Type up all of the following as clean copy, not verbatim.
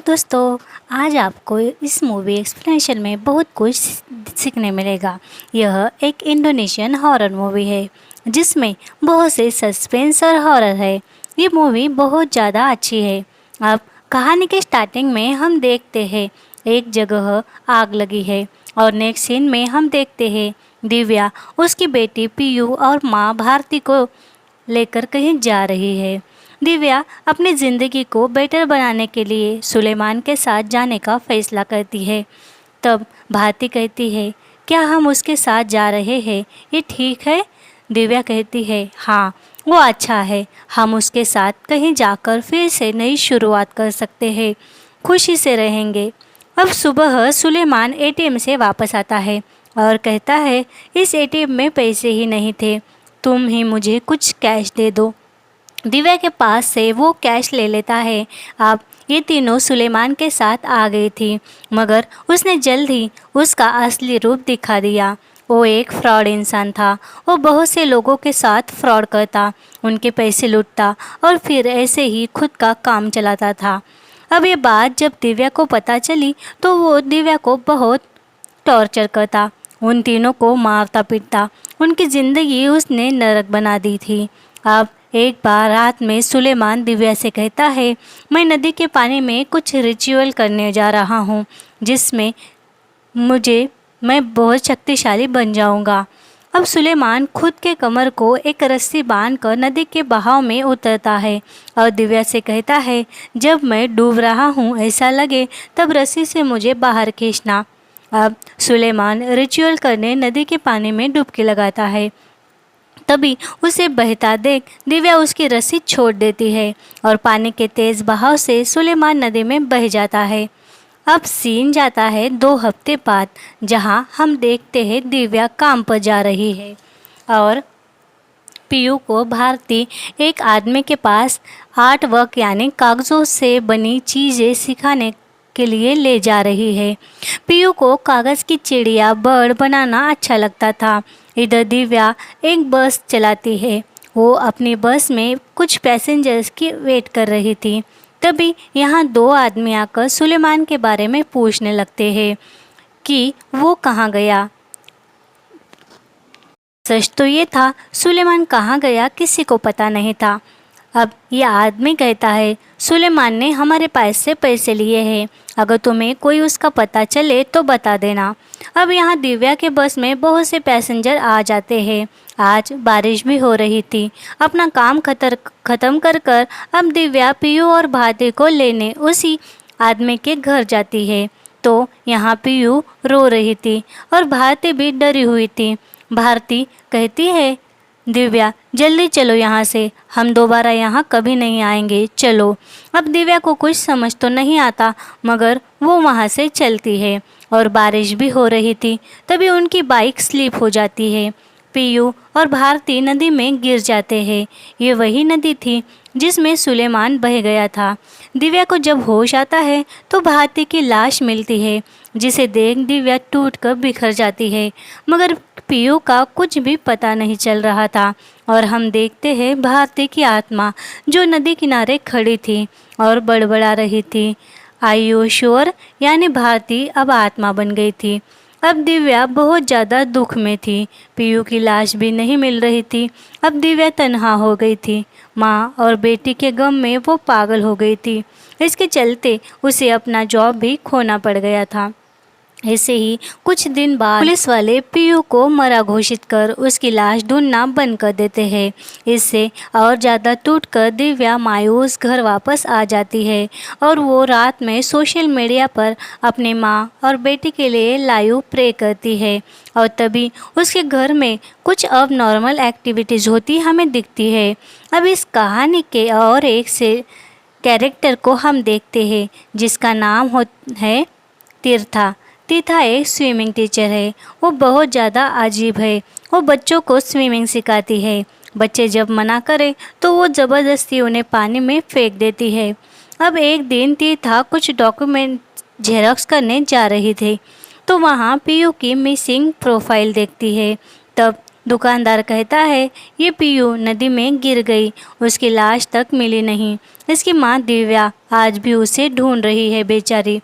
दोस्तों, आज आपको इस मूवी एक्सप्लेनेशन में बहुत कुछ सीखने मिलेगा। यह एक इंडोनेशियन हॉरर मूवी है जिसमें बहुत से सस्पेंस और हॉरर है। ये मूवी बहुत ज़्यादा अच्छी है। अब कहानी के स्टार्टिंग में हम देखते हैं एक जगह आग लगी है और नेक्स्ट सीन में हम देखते हैं दिव्या उसकी बेटी पीयू और माँ भारती को लेकर कहीं जा रही है। दिव्या अपनी ज़िंदगी को बेटर बनाने के लिए सुलेमान के साथ जाने का फैसला करती है। तब भारती कहती है, क्या हम उसके साथ जा रहे हैं, ये ठीक है? दिव्या कहती है, हाँ वो अच्छा है, हम उसके साथ कहीं जाकर फिर से नई शुरुआत कर सकते हैं, खुशी से रहेंगे। अब सुबह सुलेमान एटीएम से वापस आता है और कहता है, इस एटीएम में पैसे ही नहीं थे, तुम ही मुझे कुछ कैश दे दो। दिव्या के पास से वो कैश ले लेता है। अब ये तीनों सुलेमान के साथ आ गई थी, मगर उसने जल्द ही उसका असली रूप दिखा दिया। वो एक फ्रॉड इंसान था। वो बहुत से लोगों के साथ फ्रॉड करता, उनके पैसे लूटता और फिर ऐसे ही खुद का काम चलाता था। अब ये बात जब दिव्या को पता चली तो वो दिव्या को बहुत टॉर्चर करता, उन तीनों को मारता पीटता, उनकी ज़िंदगी उसने नरक बना दी थी। अब एक बार रात में सुलेमान दिव्या से कहता है, मैं नदी के पानी में कुछ रिचुअल करने जा रहा हूँ जिसमें मैं बहुत शक्तिशाली बन जाऊँगा। अब सुलेमान खुद के कमर को एक रस्सी बांधकर नदी के बहाव में उतरता है और दिव्या से कहता है, जब मैं डूब रहा हूँ ऐसा लगे तब रस्सी से मुझे बाहर खींचना। अब सुलेमान रिचुअल करने नदी के पानी में डुबकी लगाता है। तभी उसे बहता देख दिव्या उसकी रस्सी छोड़ देती है और पानी के तेज बहाव से सुलेमान नदी में बह जाता है। अब सीन जाता है 2 हफ्ते बाद, जहां हम देखते हैं दिव्या काम पर जा रही है और पीयू को भारती एक आदमी के पास आर्ट वर्क यानी कागज़ों से बनी चीज़ें सिखाने के लिए ले जा रही है। पीयू को कागज़ की चिड़िया बर्ड बनाना अच्छा लगता था। इधर दिव्या एक बस चलाती है। वो अपनी बस में कुछ पैसेंजर्स की वेट कर रही थी। तभी यहाँ 2 आदमी आकर सुलेमान के बारे में पूछने लगते हैं कि वो कहाँ गया। सच तो ये था, सुलेमान कहाँ गया किसी को पता नहीं था। अब ये आदमी कहता है, सुलेमान ने हमारे पास से पैसे लिए हैं, अगर तुम्हें कोई उसका पता चले तो बता देना। अब यहाँ दिव्या के बस में बहुत से पैसेंजर आ जाते हैं। आज बारिश भी हो रही थी। अपना काम ख़त्म कर कर अब दिव्या पीयू और भारती को लेने उसी आदमी के घर जाती है। तो यहाँ पीयू रो रही थी और भारती भी डरी हुई थी। भारती कहती है, दिव्या जल्दी चलो यहाँ से, हम दोबारा यहाँ कभी नहीं आएंगे, चलो। अब दिव्या को कुछ समझ तो नहीं आता, मगर वो वहाँ से चलती है और बारिश भी हो रही थी। तभी उनकी बाइक स्लिप हो जाती है। पीयू और भारती नदी में गिर जाते हैं। ये वही नदी थी जिसमें सुलेमान बह गया था। दिव्या को जब होश आता है तो भारती की लाश मिलती है, जिसे देख दिव्या टूटकर बिखर जाती है, मगर पीयू का कुछ भी पता नहीं चल रहा था। और हम देखते हैं भारती की आत्मा जो नदी किनारे खड़ी थी और बड़बड़ा रही थी, आई यू श्योर, यानी भारती अब आत्मा बन गई थी। अब दिव्या बहुत ज़्यादा दुख में थी। पीयू की लाश भी नहीं मिल रही थी। अब दिव्या तन्हा हो गई थी। माँ और बेटी के गम में वो पागल हो गई थी। इसके चलते उसे अपना जॉब भी खोना पड़ गया था। ऐसे ही कुछ दिन बाद पुलिस वाले पीयू को मरा घोषित कर उसकी लाश ढूंढना बंद कर देते हैं। इससे और ज़्यादा टूटकर दिव्या मायूस घर वापस आ जाती है और वो रात में सोशल मीडिया पर अपने माँ और बेटी के लिए लाइव प्रे करती है। और तभी उसके घर में कुछ अब नॉर्मल एक्टिविटीज़ होती हमें दिखती है। अब इस कहानी के और एक से कैरेक्टर को हम देखते हैं जिसका नाम है तीर्था। तीर्था एक स्विमिंग टीचर है। वो बहुत ज़्यादा अजीब है। वो बच्चों को स्विमिंग सिखाती है। बच्चे जब मना करें तो वो ज़बरदस्ती उन्हें पानी में फेंक देती है। अब एक दिन तीर्था कुछ डॉक्यूमेंट जेरॉक्स करने जा रही थी तो वहाँ पीयू की मिसिंग प्रोफाइल देखती है। तब दुकानदार कहता है, ये पीयू नदी में गिर गई, उसकी लाश तक मिली नहीं। इसकी माँ दिव्या आज भी उसे ढूंढ रही है बेचारी।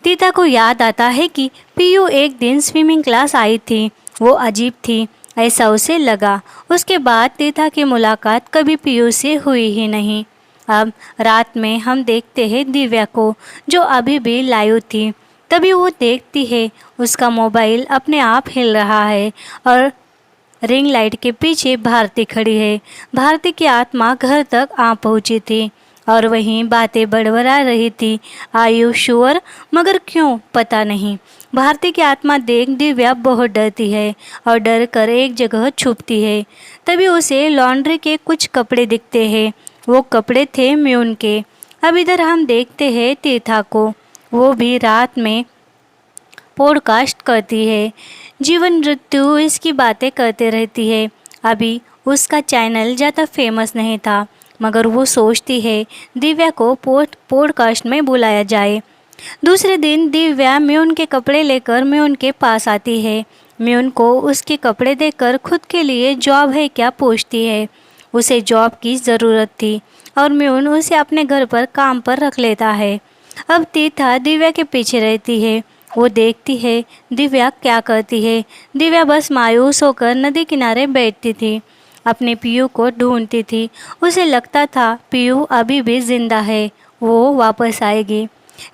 तीता को याद आता है कि पीयू एक दिन स्विमिंग क्लास आई थी। वो अजीब थी, ऐसा उसे लगा। उसके बाद तीता की मुलाकात कभी पीयू से हुई ही नहीं। अब रात में हम देखते हैं दिव्या को, जो अभी भी लाइव थी। तभी वो देखती है उसका मोबाइल अपने आप हिल रहा है और रिंग लाइट के पीछे भारती खड़ी है। भारती की आत्मा घर तक आ पहुंची थी और वहीं बातें बड़बड़ा रही थी। आयु श्योर, मगर क्यों पता नहीं। भारती की आत्मा देख दिव्या बहुत डरती है और डर कर एक जगह छुपती है। तभी उसे लॉन्ड्री के कुछ कपड़े दिखते हैं। वो कपड़े थे म्यून के। अब इधर हम देखते हैं तीर्था को, वो भी रात में पॉडकास्ट करती है। जीवन मृत्यु इसकी बातें करते रहती है। अभी उसका चैनल ज़्यादा फेमस नहीं था, मगर वो सोचती है दिव्या को पॉडकास्ट में बुलाया जाए। दूसरे दिन दिव्या म्यून के कपड़े लेकर म्यून के पास आती है। म्यून को उसके कपड़े देखकर खुद के लिए जॉब है क्या पूछती है। उसे जॉब की ज़रूरत थी और म्यून उसे अपने घर पर काम पर रख लेता है। अब तीर्था दिव्या के पीछे रहती है। वो देखती है दिव्या क्या करती है। दिव्या बस मायूस होकर नदी किनारे बैठती थी, अपने पीयू को ढूंढती थी। उसे लगता था पीयू अभी भी जिंदा है, वो वापस आएगी।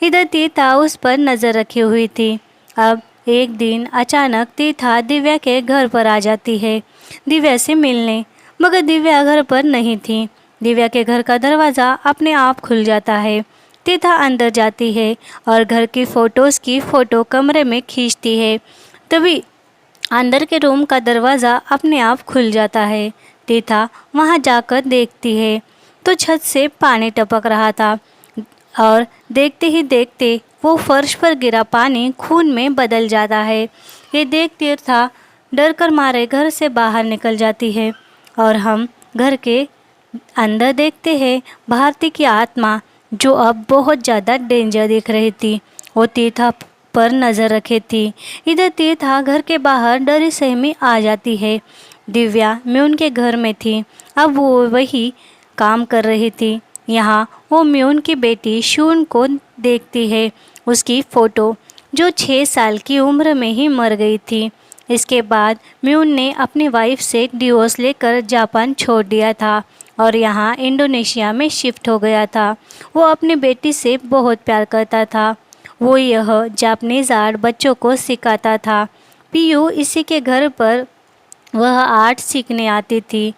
इधर तीर्था उस पर नज़र रखी हुई थी। अब एक दिन अचानक तीर्था दिव्या के घर पर आ जाती है दिव्या से मिलने, मगर दिव्या घर पर नहीं थी। दिव्या के घर का दरवाज़ा अपने आप खुल जाता है। तीर्था अंदर जाती है और घर की फ़ोटोज़ की फ़ोटो कमरे में खींचती है। तभी अंदर के रूम का दरवाज़ा अपने आप खुल जाता है। तीर्था वहां जाकर देखती है तो छत से पानी टपक रहा था और देखते ही देखते वो फर्श पर गिरा पानी खून में बदल जाता है। ये देख तीर्था डर कर मारे घर से बाहर निकल जाती है और हम घर के अंदर देखते हैं भारती की आत्मा, जो अब बहुत ज़्यादा डेंजर दिख रही थी। वो तीर्था पर नज़र रखे थी। इधर तीर्था घर के बाहर डरी सहमी आ जाती है। दिव्या म्यून के घर में थी। अब वो वही काम कर रही थी। यहाँ वो म्यून की बेटी शून को देखती है, उसकी फ़ोटो, जो 6 साल की उम्र में ही मर गई थी। इसके बाद म्यून ने अपनी वाइफ से डिवोर्स लेकर जापान छोड़ दिया था और यहाँ इंडोनेशिया में शिफ्ट हो गया था। वो अपनी बेटी से बहुत प्यार करता था। वो यह जापानीज़ आर्ट बच्चों को सिखाता था। पीयू इसी के घर पर वह आर्ट सीखने आती थी।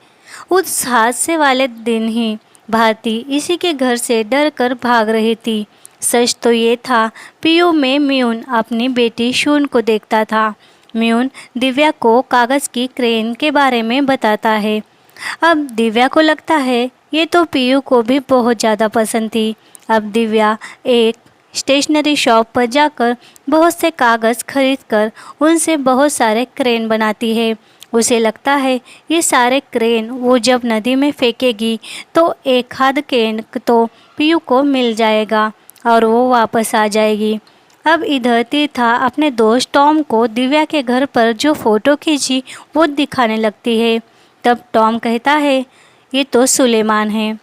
उस हादसे वाले दिन ही भारती इसी के घर से डर कर भाग रही थी। सच तो ये था, पीयू में म्यून अपनी बेटी शून को देखता था। म्यून दिव्या को कागज़ की क्रेन के बारे में बताता है। अब दिव्या को लगता है ये तो पीयू को भी बहुत ज़्यादा पसंद थी। अब दिव्या एक स्टेशनरी शॉप पर जाकर बहुत से कागज़ खरीदकर उनसे बहुत सारे क्रेन बनाती है। उसे लगता है ये सारे क्रेन वो जब नदी में फेंकेगी तो एक आध क्रेन तो पीयू को मिल जाएगा और वो वापस आ जाएगी। अब इधर तीर्था अपने दोस्त टॉम को दिव्या के घर पर जो फ़ोटो खींची वो दिखाने लगती है। तब टॉम कहता है ये तो सुलेमान है।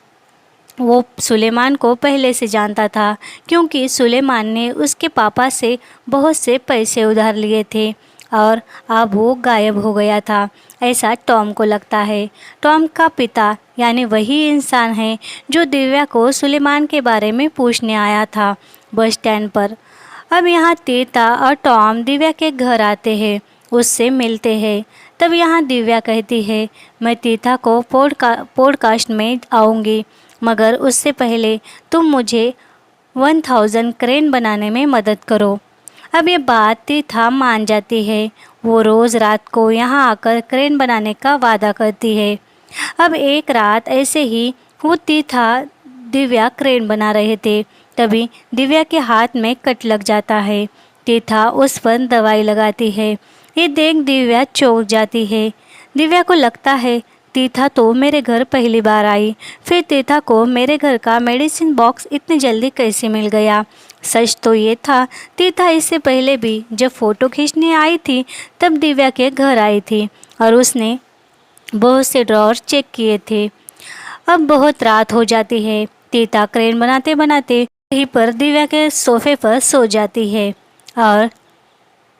वो सुलेमान को पहले से जानता था, क्योंकि सुलेमान ने उसके पापा से बहुत से पैसे उधार लिए थे और अब वो गायब हो गया था, ऐसा टॉम को लगता है। टॉम का पिता यानी वही इंसान है जो दिव्या को सुलेमान के बारे में पूछने आया था बस स्टैंड पर। अब यहाँ तीर्था और टॉम दिव्या के घर आते हैं, उससे मिलते हैं। तब यहाँ दिव्या कहती है मैं तीर्था को पॉडकास्ट में आऊँगी, मगर उससे पहले तुम मुझे 1000 क्रेन बनाने में मदद करो। अब ये बात तीर्था मान जाती है। वो रोज़ रात को यहाँ आकर क्रेन बनाने का वादा करती है। अब एक रात ऐसे ही वो तीर्था दिव्या क्रेन बना रहे थे। तभी दिव्या के हाथ में कट लग जाता है। तीर्था उस पर दवाई लगाती है। ये देख दिव्या चौंक जाती है। दिव्या को लगता है तीर्था तो मेरे घर पहली बार आई, फिर तीर्था को मेरे घर का मेडिसिन बॉक्स इतनी जल्दी कैसे मिल गया। सच तो ये था तीर्था इससे पहले भी जब फ़ोटो खींचने आई थी तब दिव्या के घर आई थी और उसने बहुत से ड्रॉर चेक किए थे। अब बहुत रात हो जाती है। तीता क्रेन बनाते बनाते वहीं पर दिव्या के सोफे पर सो जाती है और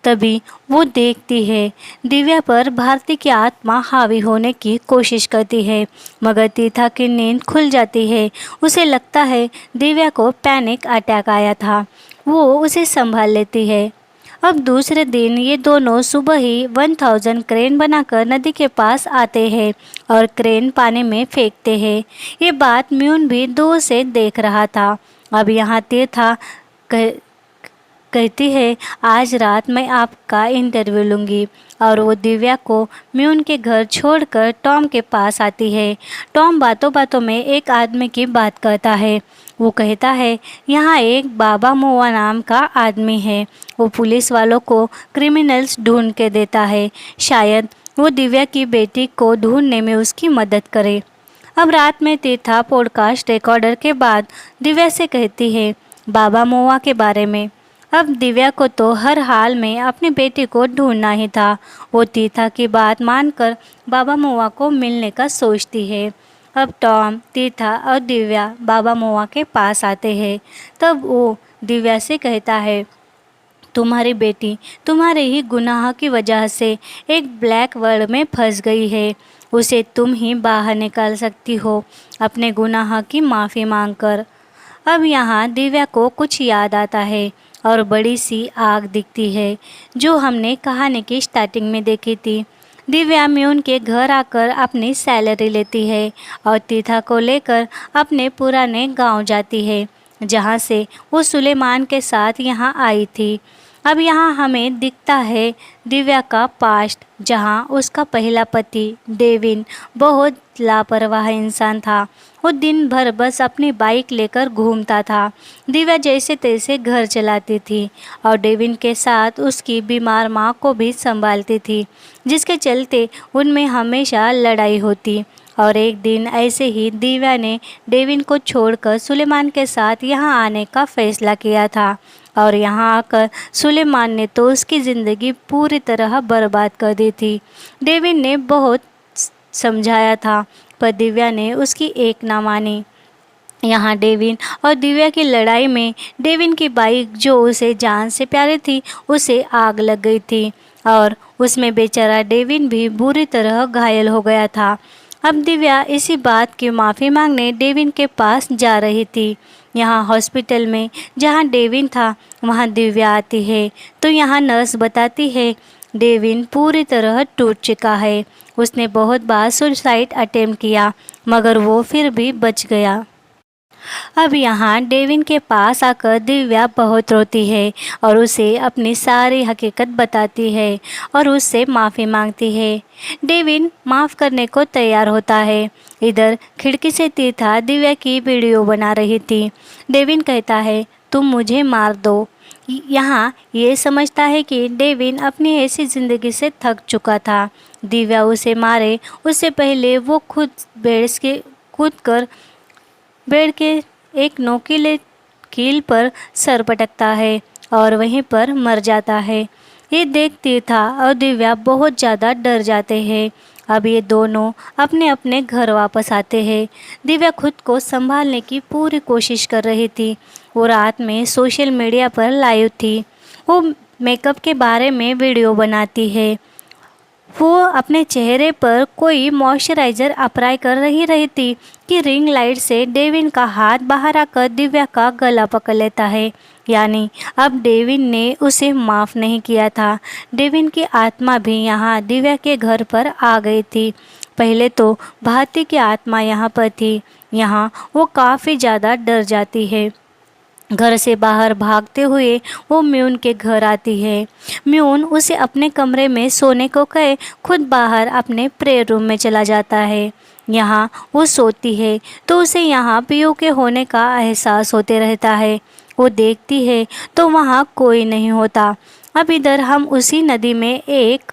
तभी वो देखती है दिव्या पर भारती की आत्मा हावी होने की कोशिश करती है, मगर तीता की नींद खुल जाती है। उसे लगता है दिव्या को पैनिक अटैक आया था। वो उसे संभाल लेती है। अब दूसरे दिन ये दोनों सुबह ही 1000 क्रेन बनाकर नदी के पास आते हैं और क्रेन पानी में फेंकते हैं। ये बात म्यून भी दूर से देख रहा था। अब यहाँ तीर्था कहती है आज रात मैं आपका इंटरव्यू लूँगी, और वो दिव्या को म्यून के घर छोड़कर टॉम के पास आती है। टॉम बातों बातों में एक आदमी की बात करता है। वो कहता है यहाँ एक बाबा मोआ नाम का आदमी है। वो पुलिस वालों को क्रिमिनल्स ढूंढ के देता है। शायद वो दिव्या की बेटी को ढूंढने में उसकी मदद करे। अब रात में तीर्था पॉडकास्ट रिकॉर्डर के बाद दिव्या से कहती है बाबा मोआ के बारे में। अब दिव्या को तो हर हाल में अपनी बेटी को ढूंढना ही था। वो तीर्था की बात मानकर बाबा मोआ को मिलने का सोचती है। अब टॉम, तीर्था और दिव्या बाबा मोआ के पास आते हैं। तब वो दिव्या से कहता है तुम्हारी बेटी तुम्हारे ही गुनाह की वजह से एक ब्लैक वर्ल्ड में फंस गई है। उसे तुम ही बाहर निकाल सकती हो अपने गुनाह की माफ़ी मांगकर। अब यहाँ दिव्या को कुछ याद आता है और बड़ी सी आग दिखती है जो हमने कहानी की स्टार्टिंग में देखी थी। दिव्या म्यून के घर आकर अपनी सैलरी लेती है और तीर्था को लेकर अपने पुराने गांव जाती है जहां से वो सुलेमान के साथ यहां आई थी। अब यहाँ हमें दिखता है दिव्या का पास्ट, जहाँ उसका पहला पति डेविन बहुत लापरवाह इंसान था। वो दिन भर बस अपनी बाइक लेकर घूमता था। दिव्या जैसे तैसे घर चलाती थी और डेविन के साथ उसकी बीमार माँ को भी संभालती थी, जिसके चलते उनमें हमेशा लड़ाई होती। और एक दिन ऐसे ही दिव्या ने डेविन को छोड़कर सुलेमान के साथ यहाँ आने का फैसला किया था, और यहाँ आकर सुलेमान ने तो उसकी ज़िंदगी पूरी तरह बर्बाद कर दी थी। डेविन ने बहुत समझाया था पर दिव्या ने उसकी एक ना मानी। यहाँ डेविन और दिव्या की लड़ाई में डेविन की बाइक जो उसे जान से प्यारी थी उसे आग लग गई थी और उसमें बेचारा डेविन भी बुरी तरह घायल हो गया था। अब दिव्या इसी बात की माफ़ी मांगने डेविन के पास जा रही थी। यहाँ हॉस्पिटल में जहाँ डेविन था वहाँ दिव्या आती है तो यहाँ नर्स बताती है डेविन पूरी तरह टूट चुका है। उसने बहुत बार सुसाइड अटेम्प्ट किया मगर वो फिर भी बच गया। अब यहाँ डेविन के पास आकर दिव्या बहुत रोती है और उसे अपनी सारी हकीकत बताती है और उससे माफ़ी मांगती है। डेविन माफ़ करने को तैयार होता है। इधर खिड़की से तीर्था दिव्या की वीडियो बना रही थी। डेविन कहता है तुम मुझे मार दो। यहाँ ये समझता है कि डेविन अपनी ऐसी ज़िंदगी से थक चुका था। दिव्या उसे मारे उससे पहले वो खुद बेड के एक नोकीले कील पर सर पटकता है और वहीं पर मर जाता है। ये देख तीर्था और दिव्या बहुत ज़्यादा डर जाते हैं। अब ये दोनों अपने अपने घर वापस आते हैं। दिव्या खुद को संभालने की पूरी कोशिश कर रही थी। वो रात में सोशल मीडिया पर लाइव थी। वो मेकअप के बारे में वीडियो बनाती है। वो अपने चेहरे पर कोई मॉइस्चराइज़र अप्लाई कर रही थी कि रिंग लाइट से डेविन का हाथ बाहर आकर दिव्या का गला पकड़ लेता है। यानी अब डेविन ने उसे माफ़ नहीं किया था। डेविन की आत्मा भी यहाँ दिव्या के घर पर आ गई थी। पहले तो भारती की आत्मा यहाँ पर थी। यहाँ वो काफ़ी ज़्यादा डर जाती है। घर से बाहर भागते हुए वो म्यून के घर आती है। म्यून उसे अपने कमरे में सोने को कहे खुद बाहर अपने प्रेयर रूम में चला जाता है। यहाँ वो सोती है तो उसे यहाँ पीयू के होने का एहसास होते रहता है। वो देखती है तो वहाँ कोई नहीं होता। अब इधर हम उसी नदी में एक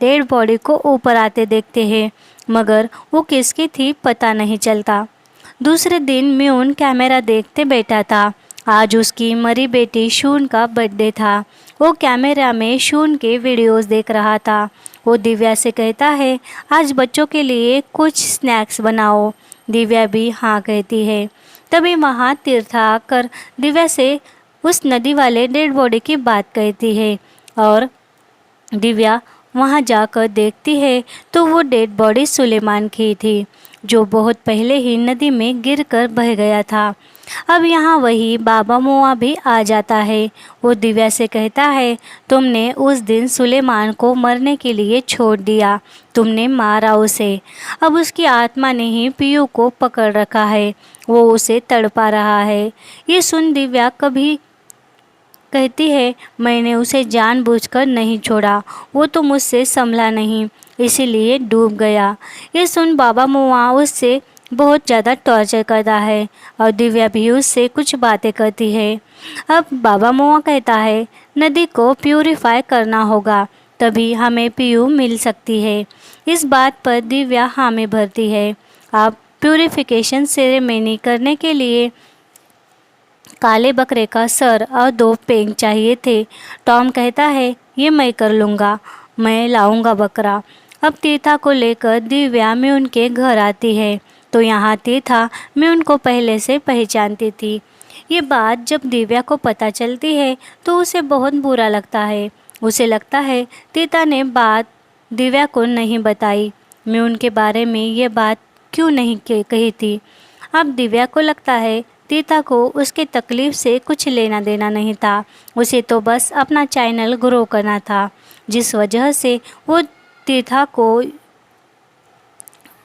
डेड बॉडी को ऊपर आते देखते हैं, मगर वो किसकी थी पता नहीं चलता। दूसरे दिन म्यून कैमरा देखते बैठा था। आज उसकी मरी बेटी शून का बर्थडे था। वो कैमरा में शून के वीडियोस देख रहा था। वो दिव्या से कहता है आज बच्चों के लिए कुछ स्नैक्स बनाओ। दिव्या भी हाँ कहती है। तभी वहाँ तीर्था आकर दिव्या से उस नदी वाले डेड बॉडी की बात कहती है और दिव्या वहां जाकर देखती है तो वो डेड बॉडी सुलेमान की थी जो बहुत पहले ही नदी में गिरकर बह गया था। अब यहाँ वही बाबा मोआ भी आ जाता है। वो दिव्या से कहता है, तुमने उस दिन सुलेमान को मरने के लिए छोड़ दिया, तुमने मारा उसे। अब उसकी आत्मा ने ही पीयू को पकड़ रखा है, वो उसे तड़पा रहा है। ये सुन दिव्या कभी कहती है, मैंने उसे जानबूझकर नहीं छोड़ा, वो तो मुझसे संभला नहीं, इसीलिए डूब गया। ये सुन बाबा मुआ उससे बहुत ज़्यादा टॉर्चर करता है और दिव्या भी उससे कुछ बातें करती है। अब बाबा मुआ कहता है, नदी को प्यूरिफाई करना होगा, तभी हमें पीयू मिल सकती है। इस बात पर दिव्या हामी भरती है। अब प्यूरिफिकेशन सेरेमनी करने के लिए काले बकरे का सर और 2 पेंग चाहिए थे। टॉम कहता है, ये मैं कर लूँगा, मैं लाऊंगा बकरा। अब तीर्था को लेकर दिव्या म्यून के घर आती है तो यहाँ तीर्था म्यून को पहले से पहचानती थी। ये बात जब दिव्या को पता चलती है तो उसे बहुत बुरा लगता है। उसे लगता है तीर्था ने बात दिव्या को नहीं बताई, म्यून के बारे में ये बात क्यों नहीं कही थी। अब दिव्या को लगता है तीर्था को उसके तकलीफ़ से कुछ लेना देना नहीं था, उसे तो बस अपना चैनल ग्रो करना था, जिस वजह से वो तीर्था को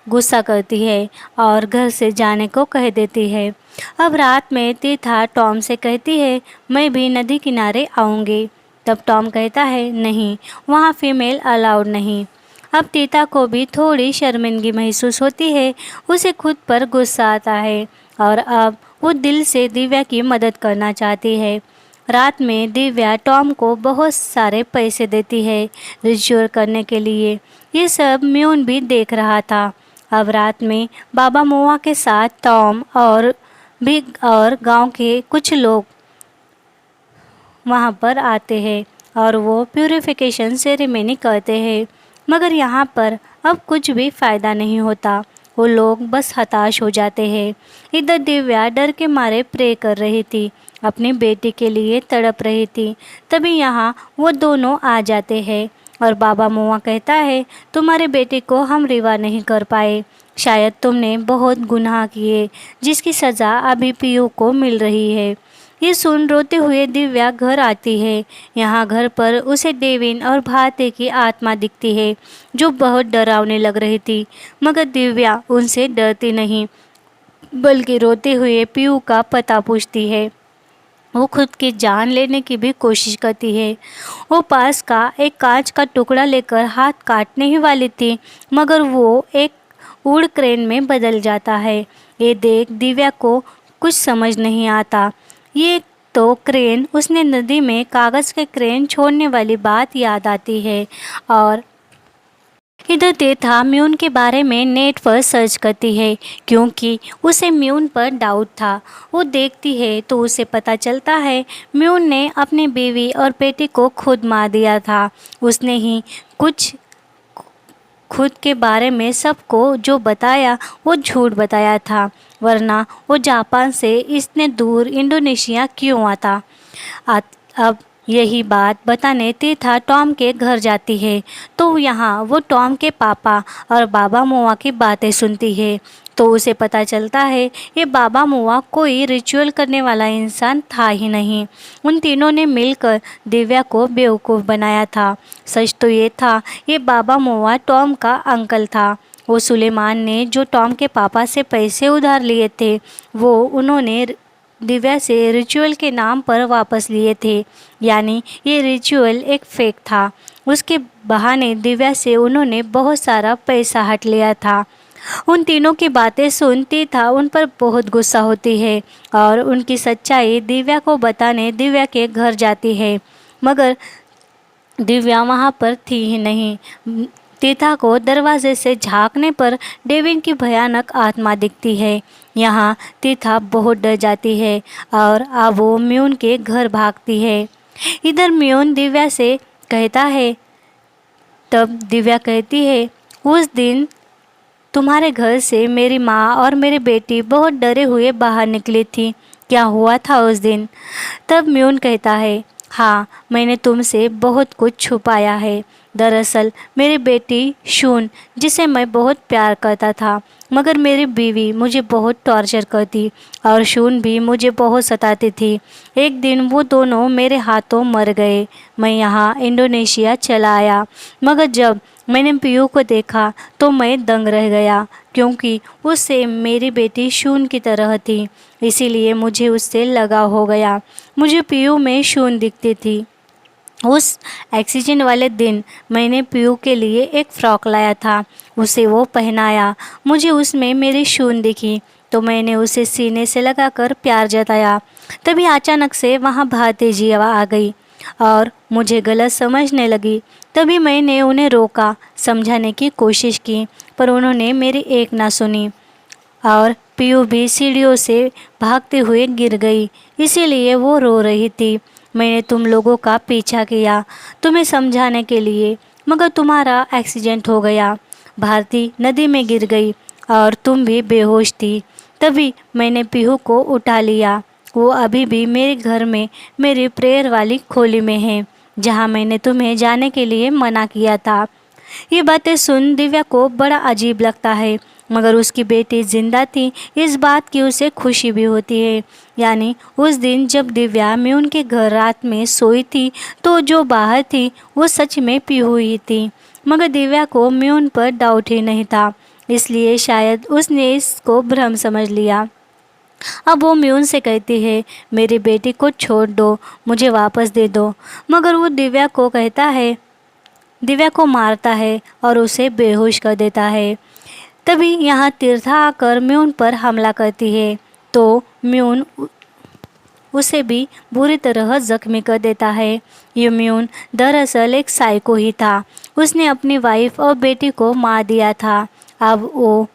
गुस्सा करती है और घर से जाने को कह देती है। अब रात में तीर्था टॉम से कहती है, मैं भी नदी किनारे आऊँगी। तब टॉम कहता है, नहीं, वहाँ फीमेल अलाउड नहीं। अब तीर्था को भी थोड़ी शर्मिंदगी महसूस होती है, उसे खुद पर गुस्सा आता है और अब वो दिल से दिव्या की मदद करना चाहती है। रात में दिव्या टॉम को बहुत सारे पैसे देती है रिचुअल करने के लिए। ये सब म्यून भी देख रहा था। अब रात में बाबा मोआ के साथ टॉम और गांव के कुछ लोग वहाँ पर आते हैं और वो प्यूरिफिकेशन सेरेमनी करते हैं, मगर यहाँ पर अब कुछ भी फ़ायदा नहीं होता। वो लोग बस हताश हो जाते हैं। इधर दिव्या डर के मारे प्रे कर रही थी, अपनी बेटी के लिए तड़प रही थी। तभी यहाँ वो दोनों आ जाते हैं और बाबा मोआ कहता है, तुम्हारे बेटे को हम रिवा नहीं कर पाए, शायद तुमने बहुत गुनाह किए जिसकी सज़ा अभी पीयू को मिल रही है। ये सुन रोते हुए दिव्या घर आती है। यहाँ घर पर उसे डेविन और भारती की आत्मा दिखती है जो बहुत डरावने लग रही थी, मगर दिव्या उनसे डरती नहीं बल्कि रोते हुए पीयू का पता पूछती है। वो खुद की जान लेने की भी कोशिश करती है। वो पास का एक कांच का टुकड़ा लेकर हाथ काटने ही वाली थी, मगर वो एक उड़ क्रेन में बदल जाता है। ये देख दिव्या को कुछ समझ नहीं आता। ये तो क्रेन, उसने नदी में कागज़ के क्रेन छोड़ने वाली बात याद आती है और इधर तीर्था म्यून के बारे में नेट पर सर्च करती है क्योंकि उसे म्यून पर डाउट था। वो देखती है तो उसे पता चलता है म्यून ने अपनी बीवी और बेटी को खुद मार दिया था। उसने ही कुछ खुद के बारे में सबको जो बताया वो झूठ बताया था, वरना वो जापान से इतने दूर इंडोनेशिया क्यों आता। अब यही बात बताने तीर्था टॉम के घर जाती है तो यहाँ वो टॉम के पापा और बाबा मोआ की बातें सुनती है तो उसे पता चलता है ये बाबा मोआ कोई रिचुअल करने वाला इंसान था ही नहीं। उन तीनों ने मिलकर दिव्या को बेवकूफ़ बनाया था। सच तो ये था, ये बाबा मोआ टॉम का अंकल था। वो सुलेमान ने जो टॉम के पापा से पैसे उधार लिए थे वो उन्होंने दिव्या से रिचुअल के नाम पर वापस लिए थे, यानी ये रिचुअल एक फेक था। उसके बहाने दिव्या से उन्होंने बहुत सारा पैसा हट लिया था। उन तीनों की बातें सुनती था उन पर बहुत गुस्सा होती है और उनकी सच्चाई दिव्या को बताने दिव्या के घर जाती है, मगर दिव्या वहाँ पर थी ही नहीं। तीर्था को दरवाजे से झांकने पर डेविन की भयानक आत्मा दिखती है। यहाँ तीर्था बहुत डर जाती है और अब वो म्यून के घर भागती है। इधर म्यून दिव्या से कहता है, तब दिव्या कहती है, उस दिन तुम्हारे घर से मेरी माँ और मेरी बेटी बहुत डरे हुए बाहर निकली थी। क्या हुआ था उस दिन? तब म्यून कहता है, हाँ, मैंने तुमसे बहुत कुछ छुपाया है। दरअसल मेरी बेटी शून, जिसे मैं बहुत प्यार करता था, मगर मेरी बीवी मुझे बहुत टॉर्चर करती और शून भी मुझे बहुत सताती थी। एक दिन वो दोनों मेरे हाथों मर गए। मैं यहाँ इंडोनेशिया चला आया, मगर जब मैंने पीयू को देखा तो मैं दंग रह गया, क्योंकि वो सेम मेरी बेटी शून की तरह थी। इसीलिए मुझे उससे लगाव हो गया। मुझे पीयू में शून दिखती थी। उस एक्सीडेंट वाले दिन मैंने पीयू के लिए एक फ़्रॉक लाया था, उसे वो पहनाया। मुझे उसमें मेरी शून दिखी तो मैंने उसे सीने से लगाकर प्यार जताया। तभी अचानक से वहाँ भारती जी आ गई और मुझे गलत समझने लगी। तभी मैंने उन्हें रोका, समझाने की कोशिश की, पर उन्होंने मेरी एक ना सुनी और पीयू भी सीढ़ियों से भागते हुए गिर गई। इसीलिए वो रो रही थी। मैंने तुम लोगों का पीछा किया तुम्हें समझाने के लिए, मगर तुम्हारा एक्सीडेंट हो गया। भारती नदी में गिर गई और तुम भी बेहोश थी। तभी मैंने पीहू को उठा लिया। वो अभी भी मेरे घर में मेरी प्रेयर वाली खोली में है, जहाँ मैंने तुम्हें जाने के लिए मना किया था। ये बातें सुन दिव्या को बड़ा अजीब लगता है, मगर उसकी बेटी जिंदा थी इस बात की उसे खुशी भी होती है। यानी उस दिन जब दिव्या म्यून के घर रात में सोई थी तो जो बाहर थी वो सच में पी हुई थी, मगर दिव्या को म्यून पर डाउट ही नहीं था, इसलिए शायद उसने इसको भ्रम समझ लिया। अब वो म्यून से कहती है, मेरी बेटी को छोड़ दो, मुझे वापस दे दो, मगर वो दिव्या को मारता है और उसे बेहोश कर देता है। तभी यहाँ तीर्था आकर म्यून पर हमला करती है तो म्यून उसे भी बुरी तरह जख्मी कर देता है। ये म्यून दरअसल एक साइको ही था। उसने अपनी वाइफ और बेटी को मार दिया था। अब वो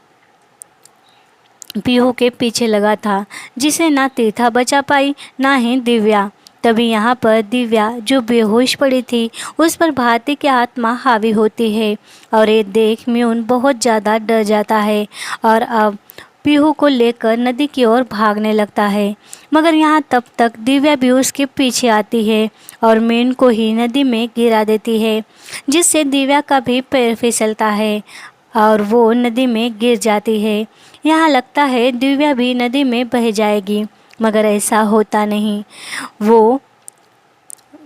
पीहू के पीछे लगा था, जिसे ना तीर्था बचा पाई ना ही दिव्या। तभी यहाँ पर दिव्या जो बेहोश पड़ी थी उस पर भारती की आत्मा हावी होती है और ये देख म्यून बहुत ज़्यादा डर जाता है और अब पीहू को लेकर नदी की ओर भागने लगता है। मगर यहाँ तब तक दिव्या भी उसके पीछे आती है और म्यून को ही नदी में गिरा देती है, जिससे दिव्या का भी पैर फिसलता है और वो नदी में गिर जाती है। यहाँ लगता है दिव्या भी नदी में बह जाएगी, मगर ऐसा होता नहीं। वो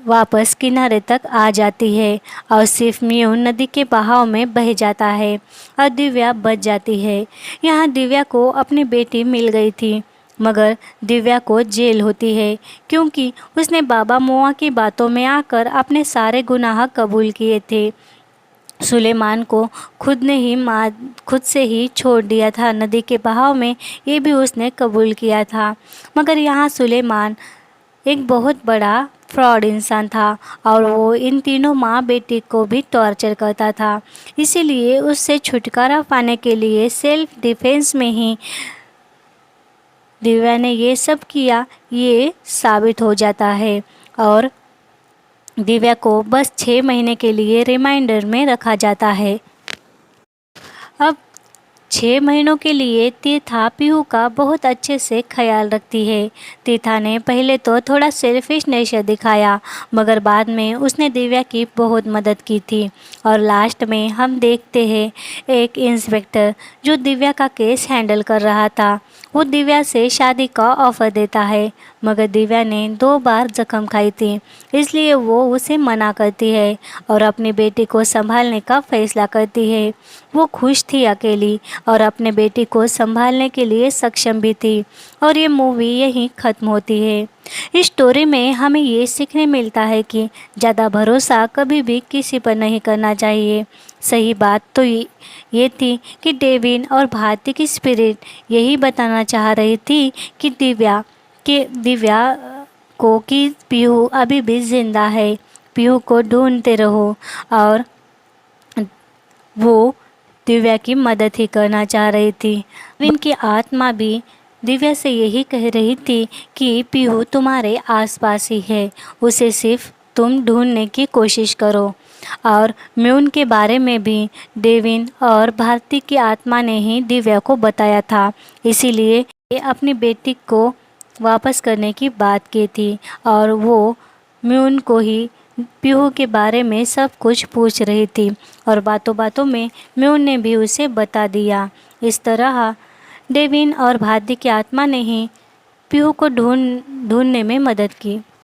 वापस किनारे तक आ जाती है और सिर्फ म्यून नदी के बहाव में बह जाता है और दिव्या बच जाती है। यहाँ दिव्या को अपनी बेटी मिल गई थी, मगर दिव्या को जेल होती है, क्योंकि उसने बाबा मोआ की बातों में आकर अपने सारे गुनाह कबूल किए थे। सुलेमान को खुद से ही छोड़ दिया था नदी के बहाव में, ये भी उसने कबूल किया था। मगर यहाँ सुलेमान एक बहुत बड़ा फ्रॉड इंसान था और वो इन तीनों माँ बेटी को भी टॉर्चर करता था। इसीलिए उससे छुटकारा पाने के लिए सेल्फ डिफेंस में ही दिव्या ने ये सब किया, ये साबित हो जाता है और दिव्या को बस 6 महीने के लिए रिमाइंडर में रखा जाता है। अब 6 महीनों के लिए तीर्था पीहू का बहुत अच्छे से ख्याल रखती है। तीर्था ने पहले तो थोड़ा सेल्फिश नेचर दिखाया, मगर बाद में उसने दिव्या की बहुत मदद की थी और लास्ट में हम देखते हैं एक इंस्पेक्टर जो दिव्या का केस हैंडल कर रहा था, वो दिव्या से शादी का ऑफ़र देता है, मगर दिव्या ने 2 बार जख्म खाई थी, इसलिए वो उसे मना करती है और अपनी बेटी को संभालने का फैसला करती है। वो खुश थी अकेली और अपने बेटी को संभालने के लिए सक्षम भी थी और ये मूवी यहीं ख़त्म होती है। इस स्टोरी में हमें ये सीखने मिलता है कि ज़्यादा भरोसा कभी भी किसी पर नहीं करना चाहिए। सही बात तो ये थी कि डेविन और भारती की स्पिरिट यही बताना चाह रही थी कि दिव्या को कि पीहू अभी भी जिंदा है, पीहू को ढूंढते रहो और वो दिव्या की मदद ही करना चाह रही थी। इनकी आत्मा भी दिव्या से यही कह रही थी कि पीहू तुम्हारे आसपास ही है, उसे सिर्फ तुम ढूंढने की कोशिश करो। और म्यून के बारे में भी डेविन और भारती की आत्मा ने ही दिव्या को बताया था, इसीलिए ये अपनी बेटी को वापस करने की बात की थी और वो म्यून को ही पीहू के बारे में सब कुछ पूछ रही थी और बातों बातों में म्यून ने भी उसे बता दिया। इस तरह डेविन और भारती की आत्मा ने ही पीहू को ढूंढने में मदद की।